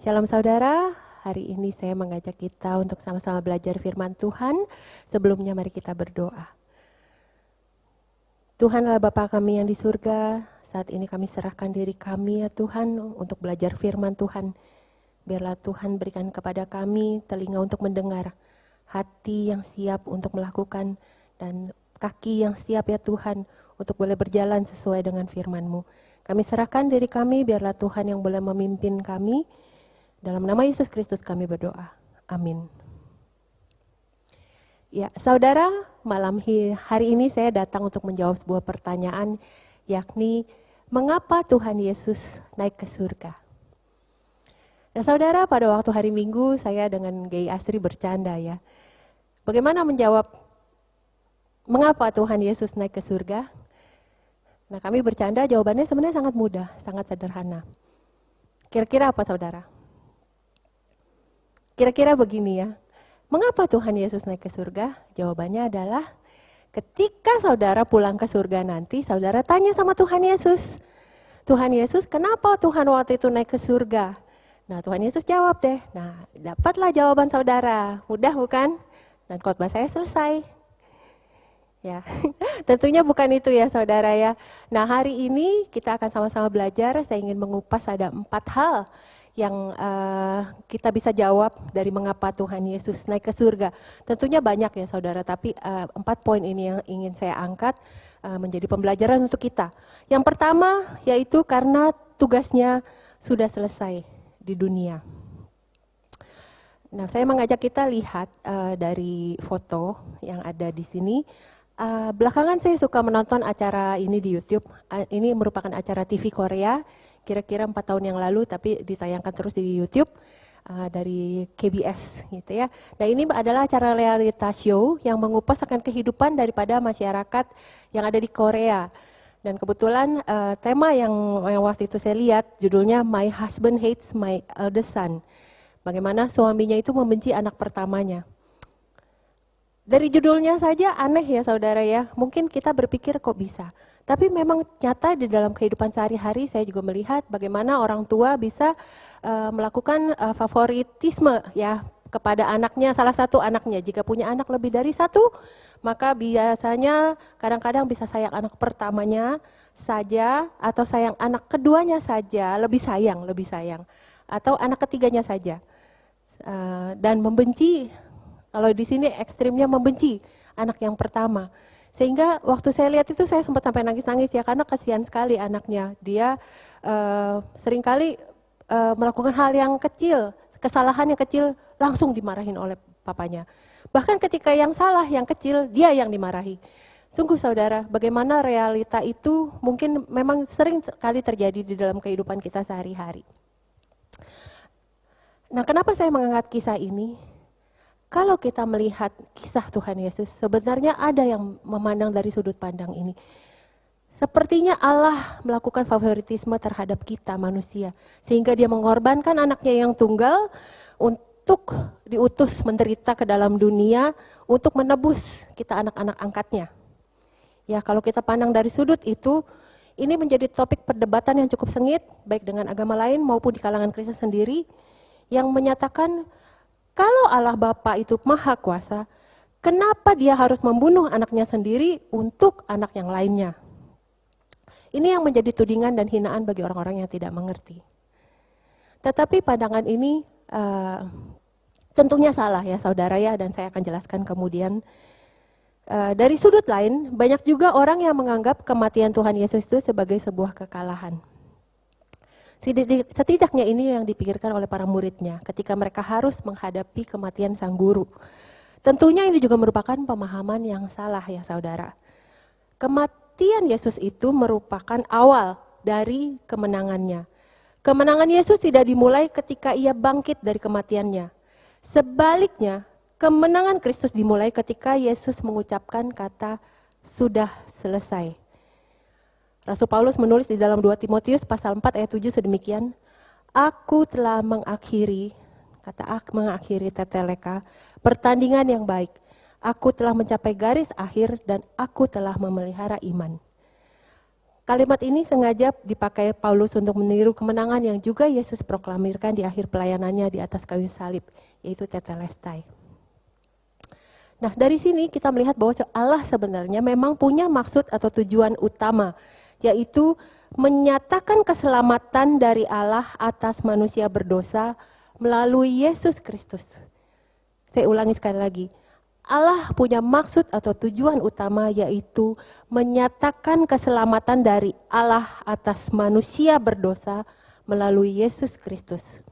Shalom saudara, hari ini saya mengajak kita untuk sama-sama belajar firman Tuhan. Sebelumnya mari kita berdoa. Tuhan adalah Bapa kami yang di surga, saat ini kami serahkan diri kami ya Tuhan untuk belajar firman Tuhan. Biarlah Tuhan berikan kepada kami telinga untuk mendengar, hati yang siap untuk melakukan, dan kaki yang siap ya Tuhan untuk boleh berjalan sesuai dengan firman-Mu. Kami serahkan diri kami, biarlah Tuhan yang boleh memimpin kami. Dalam nama Yesus Kristus kami berdoa. Amin. Ya, saudara, hari ini saya datang untuk menjawab sebuah pertanyaan, yakni mengapa Tuhan Yesus naik ke surga? Nah, saudara, pada waktu hari Minggu saya dengan Gay Astri bercanda ya. Bagaimana menjawab mengapa Tuhan Yesus naik ke surga? Nah, kami bercanda, jawabannya sebenarnya sangat mudah, sangat sederhana. Kira-kira apa saudara? Kira-kira begini ya, mengapa Tuhan Yesus naik ke surga? Jawabannya adalah ketika saudara pulang ke surga nanti, saudara tanya sama Tuhan Yesus. Tuhan Yesus, kenapa Tuhan waktu itu naik ke surga? Nah, Tuhan Yesus jawab deh. Nah, dapatlah jawaban saudara. Mudah bukan? Dan khotbah saya selesai. Ya, tentunya bukan itu ya saudara ya. Nah, hari ini kita akan sama-sama belajar. Saya ingin mengupas ada 4 hal yang kita bisa jawab dari mengapa Tuhan Yesus naik ke surga. Tentunya banyak ya saudara, tapi 4 poin ini yang ingin saya angkat menjadi pembelajaran untuk kita. Yang pertama yaitu karena tugasnya sudah selesai di dunia. Nah, saya mengajak kita lihat dari foto yang ada di sini. Belakangan saya suka menonton acara ini di YouTube. Ini merupakan acara TV Korea. Kira-kira 4 tahun yang lalu, tapi ditayangkan terus di YouTube dari KBS gitu ya. Nah, ini adalah acara realita show yang mengupas akan kehidupan daripada masyarakat yang ada di Korea. Dan kebetulan tema yang waktu itu saya lihat judulnya My Husband Hates My Eldest Son. Bagaimana suaminya itu membenci anak pertamanya. Dari judulnya saja aneh ya saudara ya. Mungkin kita berpikir kok bisa. Tapi memang nyata di dalam kehidupan sehari-hari saya juga melihat bagaimana orang tua bisa melakukan favoritisme ya kepada anaknya, salah satu anaknya. Jika punya anak lebih dari 1, maka biasanya kadang-kadang bisa sayang anak pertamanya saja atau sayang anak keduanya saja, lebih sayang. Atau anak ketiganya saja. Dan membenci, kalau di sini ekstrimnya membenci anak yang pertama. Sehingga waktu saya lihat itu saya sempat sampai nangis-nangis ya, karena kasihan sekali anaknya. Dia seringkali melakukan hal yang kecil, kesalahan yang kecil langsung dimarahin oleh papanya. Bahkan ketika yang salah, yang kecil, dia yang dimarahi. Sungguh saudara, bagaimana realita itu mungkin memang sering kali terjadi di dalam kehidupan kita sehari-hari. Nah, kenapa saya mengangkat kisah ini? Kalau kita melihat kisah Tuhan Yesus, sebenarnya ada yang memandang dari sudut pandang ini. Sepertinya Allah melakukan favoritisme terhadap kita manusia, sehingga dia mengorbankan anaknya yang tunggal untuk diutus menderita ke dalam dunia untuk menebus kita anak-anak angkatnya. Ya, kalau kita pandang dari sudut itu, ini menjadi topik perdebatan yang cukup sengit, baik dengan agama lain maupun di kalangan Kristen sendiri, yang menyatakan kalau Allah Bapa itu maha kuasa, kenapa dia harus membunuh anaknya sendiri untuk anak yang lainnya? Ini yang menjadi tudingan dan hinaan bagi orang-orang yang tidak mengerti. Tetapi pandangan ini tentunya salah ya saudara ya, dan saya akan jelaskan kemudian. Dari sudut lain, banyak juga orang yang menganggap kematian Tuhan Yesus itu sebagai sebuah kekalahan. Setidaknya ini yang dipikirkan oleh para muridnya ketika mereka harus menghadapi kematian sang guru. Tentunya ini juga merupakan pemahaman yang salah ya saudara. Kematian Yesus itu merupakan awal dari kemenangannya. Kemenangan Yesus tidak dimulai ketika ia bangkit dari kematiannya. Sebaliknya, kemenangan Kristus dimulai ketika Yesus mengucapkan kata sudah selesai. Rasul Paulus menulis di dalam 2 Timotius pasal 4 ayat 7 sedemikian, aku telah mengakhiri teteleka, pertandingan yang baik. Aku telah mencapai garis akhir dan aku telah memelihara iman. Kalimat ini sengaja dipakai Paulus untuk meniru kemenangan yang juga Yesus proklamirkan di akhir pelayanannya di atas kayu salib, yaitu tetelestai. Nah, dari sini kita melihat bahwa Allah sebenarnya memang punya maksud atau tujuan utama, yaitu menyatakan keselamatan dari Allah atas manusia berdosa melalui Yesus Kristus. Saya ulangi sekali lagi. Allah punya maksud atau tujuan utama, yaitu menyatakan keselamatan dari Allah atas manusia berdosa melalui Yesus Kristus.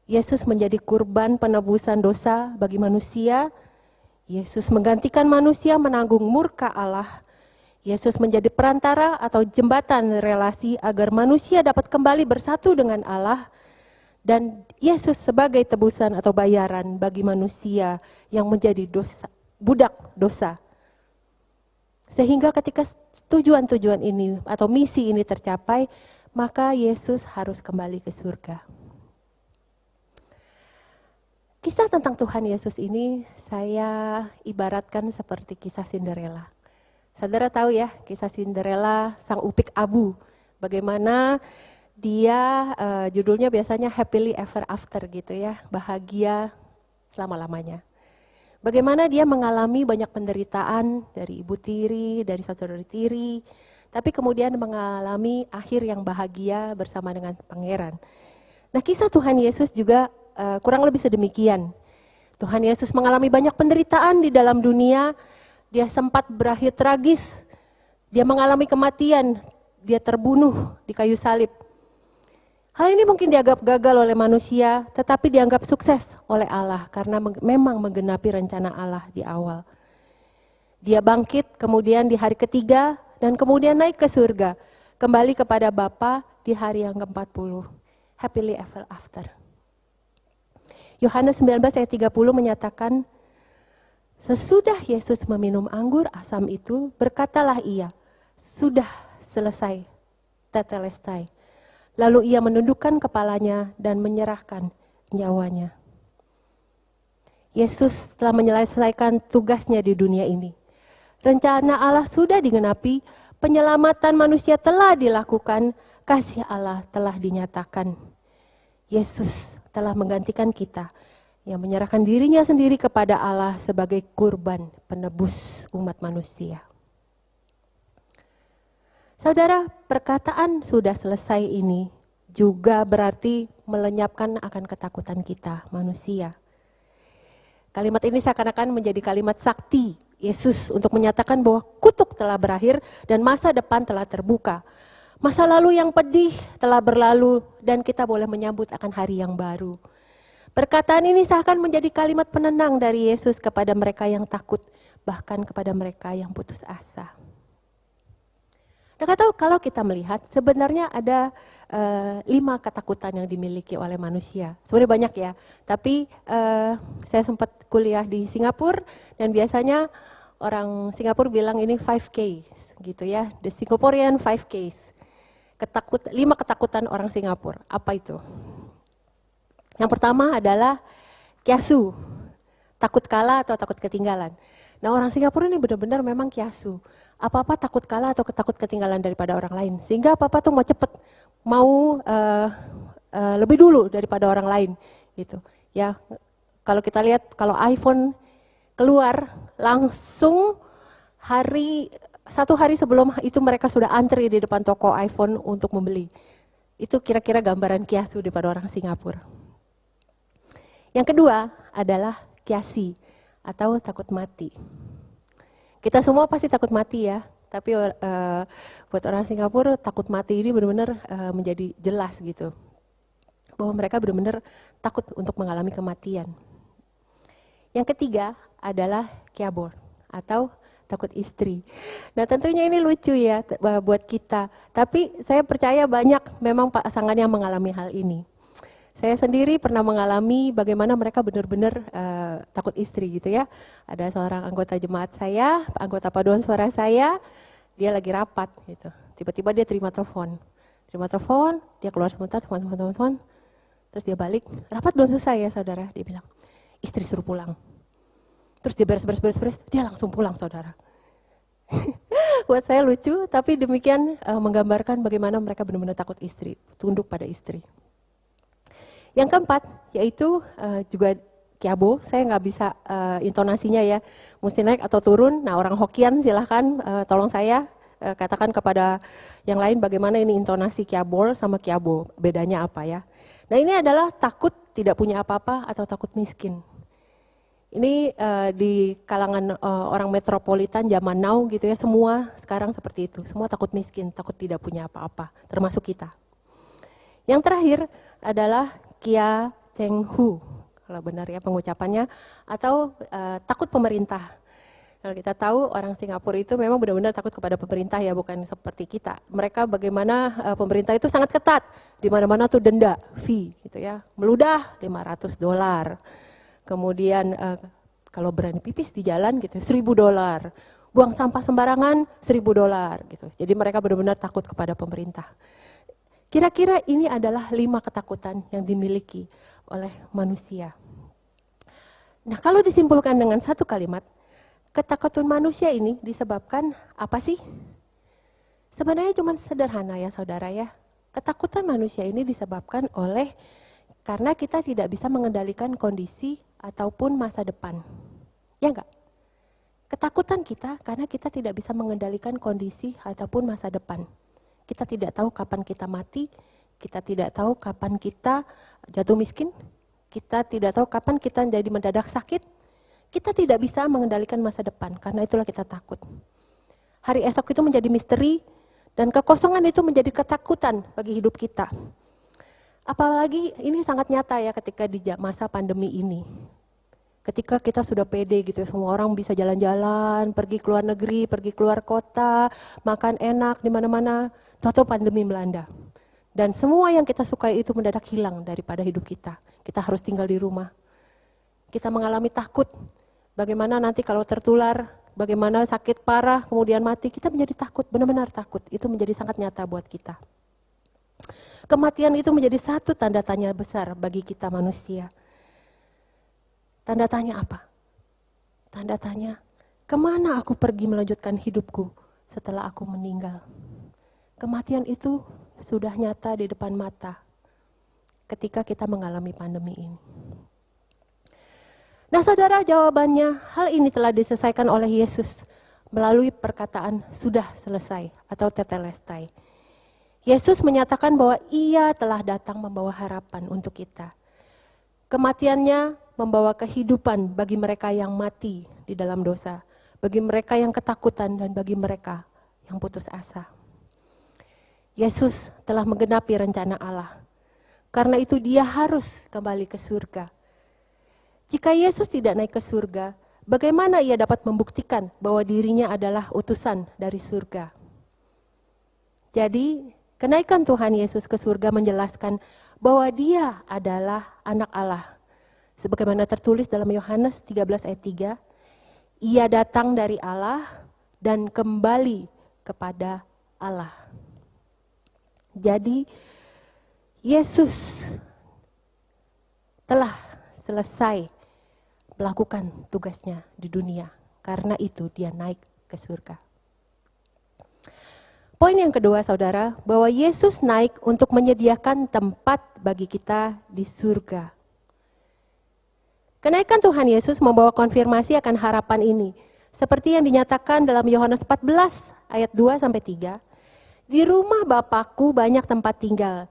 Yesus menjadi kurban penebusan dosa bagi manusia. Yesus menggantikan manusia menanggung murka Allah. Yesus menjadi perantara atau jembatan relasi agar manusia dapat kembali bersatu dengan Allah. Dan Yesus sebagai tebusan atau bayaran bagi manusia yang menjadi budak dosa. Sehingga ketika tujuan-tujuan ini atau misi ini tercapai, maka Yesus harus kembali ke surga. Kisah tentang Tuhan Yesus ini saya ibaratkan seperti kisah Cinderella. Saudara tahu ya, kisah Cinderella, sang upik abu. Bagaimana dia judulnya biasanya happily ever after gitu ya, bahagia selama-lamanya. Bagaimana dia mengalami banyak penderitaan dari ibu tiri, dari saudari tiri, tapi kemudian mengalami akhir yang bahagia bersama dengan pangeran. Nah, kisah Tuhan Yesus juga kurang lebih sedemikian. Tuhan Yesus mengalami banyak penderitaan di dalam dunia, dia sempat berakhir tragis, dia mengalami kematian, dia terbunuh di kayu salib. Hal ini mungkin dianggap gagal oleh manusia, tetapi dianggap sukses oleh Allah karena memang menggenapi rencana Allah di awal. Dia bangkit kemudian di hari ketiga dan kemudian naik ke surga, kembali kepada Bapa di hari yang ke-40. Happily ever after. Yohanes 19 ayat 30 menyatakan, sesudah Yesus meminum anggur asam itu, berkatalah ia, sudah selesai, tetelestai. Lalu ia menundukkan kepalanya dan menyerahkan nyawanya. Yesus telah menyelesaikan tugasnya di dunia ini. Rencana Allah sudah digenapi, penyelamatan manusia telah dilakukan, kasih Allah telah dinyatakan. Yesus telah menggantikan kita yang menyerahkan dirinya sendiri kepada Allah sebagai kurban penebus umat manusia. Saudara, perkataan sudah selesai ini juga berarti melenyapkan akan ketakutan kita manusia. Kalimat ini seakan-akan menjadi kalimat sakti Yesus untuk menyatakan bahwa kutuk telah berakhir dan masa depan telah terbuka. Masa lalu yang pedih telah berlalu dan kita boleh menyambut akan hari yang baru. Perkataan ini seakan menjadi kalimat penenang dari Yesus kepada mereka yang takut, bahkan kepada mereka yang putus asa. Nah, kalau kita melihat sebenarnya ada 5 ketakutan yang dimiliki oleh manusia. Sebenarnya banyak ya, tapi saya sempat kuliah di Singapura dan biasanya orang Singapura bilang ini 5K gitu ya, the Singaporean 5Ks. 5 ketakutan orang Singapura. Apa itu? Yang pertama adalah kiasu, takut kalah atau takut ketinggalan. Nah, orang Singapura ini benar-benar memang kiasu. Apa-apa takut kalah atau takut ketinggalan daripada orang lain. Sehingga apa-apa tuh mau cepet, mau lebih dulu daripada orang lain. Gitu. Ya, kalau kita lihat kalau iPhone keluar langsung satu hari sebelum itu mereka sudah antri di depan toko iPhone untuk membeli. Itu kira-kira gambaran kiasu daripada orang Singapura. Yang kedua adalah kiasi atau takut mati. Kita semua pasti takut mati ya, tapi buat orang Singapura takut mati ini benar-benar menjadi jelas gitu. Bahwa mereka benar-benar takut untuk mengalami kematian. Yang ketiga adalah kiabor atau takut istri. Nah, tentunya ini lucu ya buat kita, tapi saya percaya banyak memang pasangan yang mengalami hal ini. Saya sendiri pernah mengalami bagaimana mereka benar-benar takut istri gitu ya. Ada seorang anggota jemaat saya, anggota paduan suara saya, dia lagi rapat gitu. Tiba-tiba dia terima telepon, dia keluar sebentar, teman-teman, terus dia balik, rapat belum selesai ya saudara, dia bilang, istri suruh pulang. Terus dia beres, dia langsung pulang saudara. Buat saya lucu, tapi demikian menggambarkan bagaimana mereka benar-benar takut istri, tunduk pada istri. Yang keempat, yaitu juga kiabo, saya nggak bisa intonasinya ya, mesti naik atau turun. Nah, orang Hokkien silahkan tolong saya katakan kepada yang lain bagaimana ini intonasi kiabol sama kiabo, bedanya apa ya. Nah, ini adalah takut tidak punya apa-apa atau takut miskin. Ini di kalangan orang metropolitan zaman now gitu ya, semua sekarang seperti itu, semua takut miskin, takut tidak punya apa-apa, termasuk kita. Yang terakhir adalah Kia Cheng Hu, kalau benar ya pengucapannya, atau takut pemerintah. Kalau kita tahu orang Singapura itu memang benar-benar takut kepada pemerintah ya, bukan seperti kita. Mereka bagaimana pemerintah itu sangat ketat, di mana-mana tuh denda, fee gitu ya, meludah $500. Kemudian kalau berani pipis di jalan gitu $1.000, buang sampah sembarangan $1.000 gitu. Jadi mereka benar-benar takut kepada pemerintah. Kira-kira ini adalah 5 ketakutan yang dimiliki oleh manusia. Nah, kalau disimpulkan dengan satu kalimat, ketakutan manusia ini disebabkan apa sih? Sebenarnya cuma sederhana ya saudara ya. Ketakutan manusia ini disebabkan oleh karena kita tidak bisa mengendalikan kondisi ataupun masa depan. Ya enggak? Ketakutan kita karena kita tidak bisa mengendalikan kondisi ataupun masa depan. Kita tidak tahu kapan kita mati, kita tidak tahu kapan kita jatuh miskin, kita tidak tahu kapan kita jadi mendadak sakit. Kita tidak bisa mengendalikan masa depan, karena itulah kita takut. Hari esok itu menjadi misteri, dan kekosongan itu menjadi ketakutan bagi hidup kita. Apalagi ini sangat nyata ya ketika di masa pandemi ini. Ketika kita sudah pede gitu, semua orang bisa jalan-jalan, pergi ke luar negeri, pergi keluar kota, makan enak di mana-mana, tahu-tahu pandemi melanda. Dan semua yang kita sukai itu mendadak hilang daripada hidup kita. Kita harus tinggal di rumah. Kita mengalami takut. Bagaimana nanti kalau tertular, bagaimana sakit parah, kemudian mati, kita menjadi takut, benar-benar takut. Itu menjadi sangat nyata buat kita. Kematian itu menjadi satu tanda tanya besar bagi kita manusia. Tanda tanya apa? Tanda tanya, kemana aku pergi melanjutkan hidupku setelah aku meninggal? Kematian itu sudah nyata di depan mata ketika kita mengalami pandemi ini. Nah saudara, jawabannya hal ini telah diselesaikan oleh Yesus melalui perkataan sudah selesai atau tetelestai. Yesus menyatakan bahwa ia telah datang membawa harapan untuk kita. Kematiannya membawa kehidupan bagi mereka yang mati di dalam dosa, bagi mereka yang ketakutan dan bagi mereka yang putus asa. Yesus telah menggenapi rencana Allah. Karena itu dia harus kembali ke surga. Jika Yesus tidak naik ke surga, bagaimana ia dapat membuktikan bahwa dirinya adalah utusan dari surga? Jadi, kenaikan Tuhan Yesus ke surga menjelaskan bahwa dia adalah anak Allah. Sebagaimana tertulis dalam Yohanes 13 ayat 3, ia datang dari Allah dan kembali kepada Allah. Jadi, Yesus telah selesai melakukan tugasnya di dunia. Karena itu dia naik ke surga. Poin yang kedua saudara, bahwa Yesus naik untuk menyediakan tempat bagi kita di surga. Kenaikan Tuhan Yesus membawa konfirmasi akan harapan ini. Seperti yang dinyatakan dalam Yohanes 14 ayat 2-3. Di rumah Bapakku banyak tempat tinggal.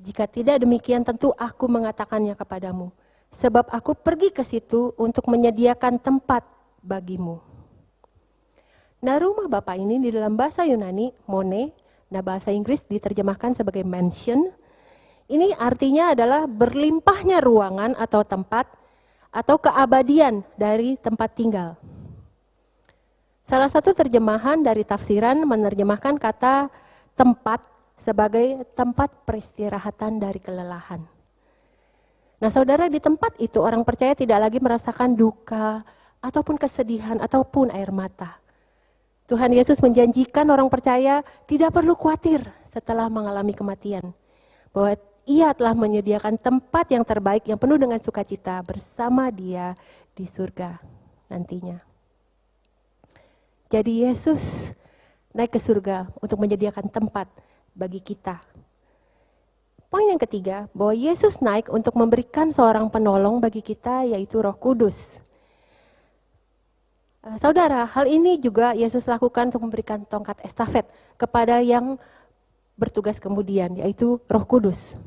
Jika tidak demikian tentu aku mengatakannya kepadamu. Sebab aku pergi ke situ untuk menyediakan tempat bagimu. Nah, rumah Bapa ini di dalam bahasa Yunani, mone, nah bahasa Inggris diterjemahkan sebagai mansion. Ini artinya adalah berlimpahnya ruangan atau tempat, atau keabadian dari tempat tinggal. Salah satu terjemahan dari tafsiran menerjemahkan kata tempat sebagai tempat peristirahatan dari kelelahan. Nah saudara, di tempat itu orang percaya tidak lagi merasakan duka ataupun kesedihan ataupun air mata. Tuhan Yesus menjanjikan orang percaya tidak perlu khawatir setelah mengalami kematian. Bahwa ia telah menyediakan tempat yang terbaik yang penuh dengan sukacita bersama dia di surga nantinya. Jadi Yesus naik ke surga untuk menyediakan tempat bagi kita. Poin yang ketiga, bahwa Yesus naik untuk memberikan seorang penolong bagi kita, yaitu Roh Kudus. Saudara, hal ini juga Yesus lakukan untuk memberikan tongkat estafet kepada yang bertugas kemudian, yaitu Roh Kudus.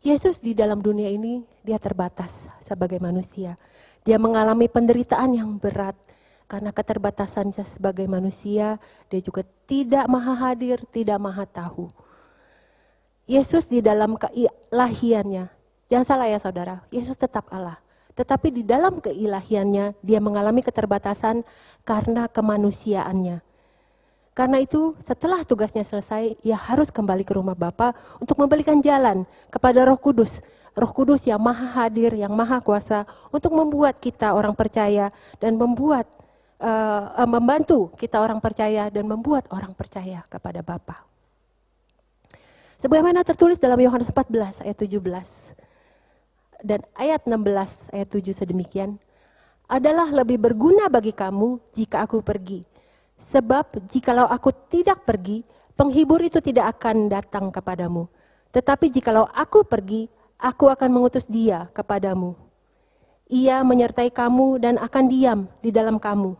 Yesus di dalam dunia ini, dia terbatas sebagai manusia. Dia mengalami penderitaan yang berat karena keterbatasannya sebagai manusia. Dia juga tidak maha hadir, tidak maha tahu. Yesus di dalam keilahiannya, jangan salah ya saudara, Yesus tetap Allah. Tetapi di dalam keilahiannya, dia mengalami keterbatasan karena kemanusiaannya. Karena itu setelah tugasnya selesai, ia harus kembali ke rumah Bapa untuk memberikan jalan kepada Roh Kudus. Roh Kudus yang maha hadir, yang maha kuasa untuk membuat kita orang percaya dan membantu kita orang percaya dan membuat orang percaya kepada Bapa. Sebagaimana tertulis dalam Yohanes 14 ayat 17 dan ayat 16 ayat 7 sedemikian, adalah lebih berguna bagi kamu jika aku pergi. Sebab jikalau aku tidak pergi, penghibur itu tidak akan datang kepadamu. Tetapi jikalau aku pergi, aku akan mengutus dia kepadamu. Ia menyertai kamu dan akan diam di dalam kamu.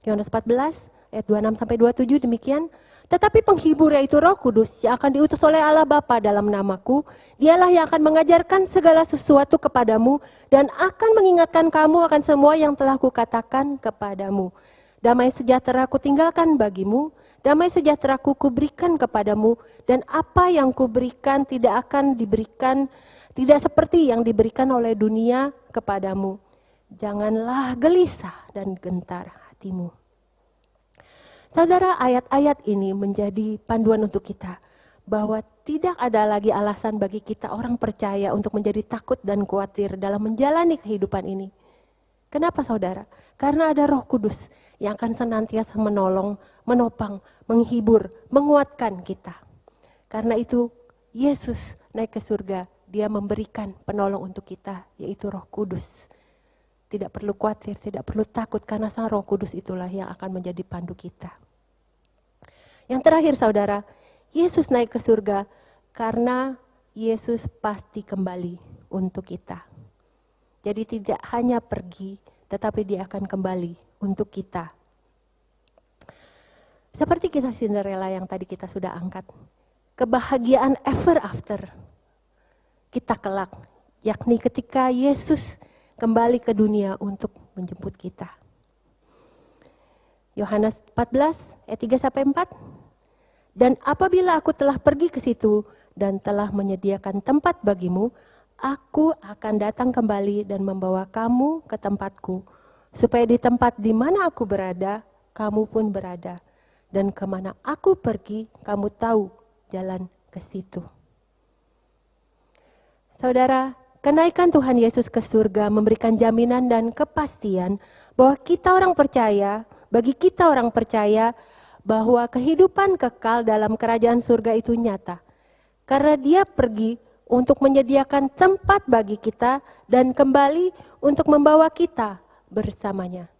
Yohanes 14 ayat 26-27 demikian. Tetapi penghibur yaitu Roh Kudus yang akan diutus oleh Allah Bapa dalam namaku, dialah yang akan mengajarkan segala sesuatu kepadamu dan akan mengingatkan kamu akan semua yang telah kukatakan kepadamu. Damai sejahtera kutinggalkan bagimu, damai sejahtera kuberikan kepadamu, dan apa yang kuberikan tidak akan diberikan, tidak seperti yang diberikan oleh dunia kepadamu. Janganlah gelisah dan gentar hatimu. Saudara, ayat-ayat ini menjadi panduan untuk kita bahwa tidak ada lagi alasan bagi kita orang percaya untuk menjadi takut dan khawatir dalam menjalani kehidupan ini. Kenapa saudara? Karena ada Roh Kudus yang akan senantiasa menolong, menopang, menghibur, menguatkan kita. Karena itu Yesus naik ke surga, dia memberikan penolong untuk kita, yaitu Roh Kudus. Tidak perlu khawatir, tidak perlu takut, karena Sang Roh Kudus itulah yang akan menjadi pandu kita. Yang terakhir saudara, Yesus naik ke surga karena Yesus pasti kembali untuk kita. Jadi tidak hanya pergi, tetapi dia akan kembali untuk kita. Seperti kisah Cinderella yang tadi kita sudah angkat. Kebahagiaan ever after kita kelak, yakni ketika Yesus kembali ke dunia untuk menjemput kita. Yohanes 14 ayat 3-4. Dan apabila aku telah pergi ke situ dan telah menyediakan tempat bagimu, aku akan datang kembali dan membawa kamu ke tempatku, supaya di tempat di mana aku berada, kamu pun berada. Dan kemana aku pergi, kamu tahu jalan ke situ. Saudara, kenaikan Tuhan Yesus ke surga memberikan jaminan dan kepastian bahwa kita orang percaya, bagi kita orang percaya, bahwa kehidupan kekal dalam kerajaan surga itu nyata. Karena dia pergi untuk menyediakan tempat bagi kita dan kembali untuk membawa kita bersamanya.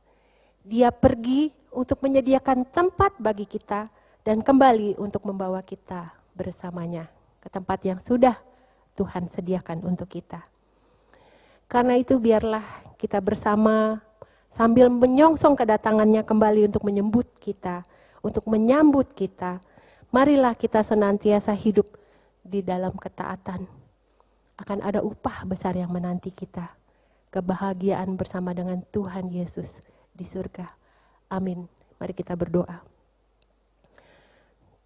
Dia pergi untuk menyediakan tempat bagi kita dan kembali untuk membawa kita bersamanya ke tempat yang sudah Tuhan sediakan untuk kita. Karena itu biarlah kita bersama sambil menyongsong kedatangannya kembali untuk menyambut kita, untuk menyambut kita. Marilah kita senantiasa hidup di dalam ketaatan. Akan ada upah besar yang menanti kita. Kebahagiaan bersama dengan Tuhan Yesus di surga. Amin. Mari kita berdoa.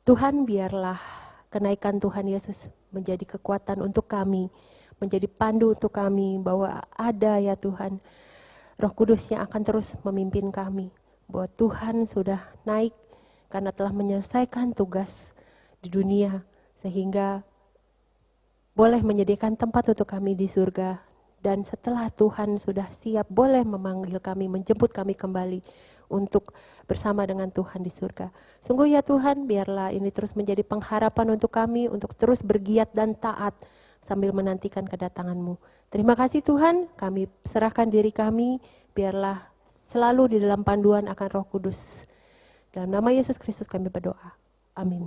Tuhan, biarlah kenaikan Tuhan Yesus menjadi kekuatan untuk kami, menjadi pandu untuk kami, bahwa ada ya Tuhan, Roh Kudus yang akan terus memimpin kami, bahwa Tuhan sudah naik karena telah menyelesaikan tugas di dunia, sehingga boleh menyediakan tempat untuk kami di surga. Dan setelah Tuhan sudah siap, boleh memanggil kami, menjemput kami kembali untuk bersama dengan Tuhan di surga. Sungguh ya Tuhan, biarlah ini terus menjadi pengharapan untuk kami, untuk terus bergiat dan taat sambil menantikan kedatangan-Mu. Terima kasih Tuhan, kami serahkan diri kami, biarlah selalu di dalam panduan akan Roh Kudus. Dalam nama Yesus Kristus kami berdoa. Amin.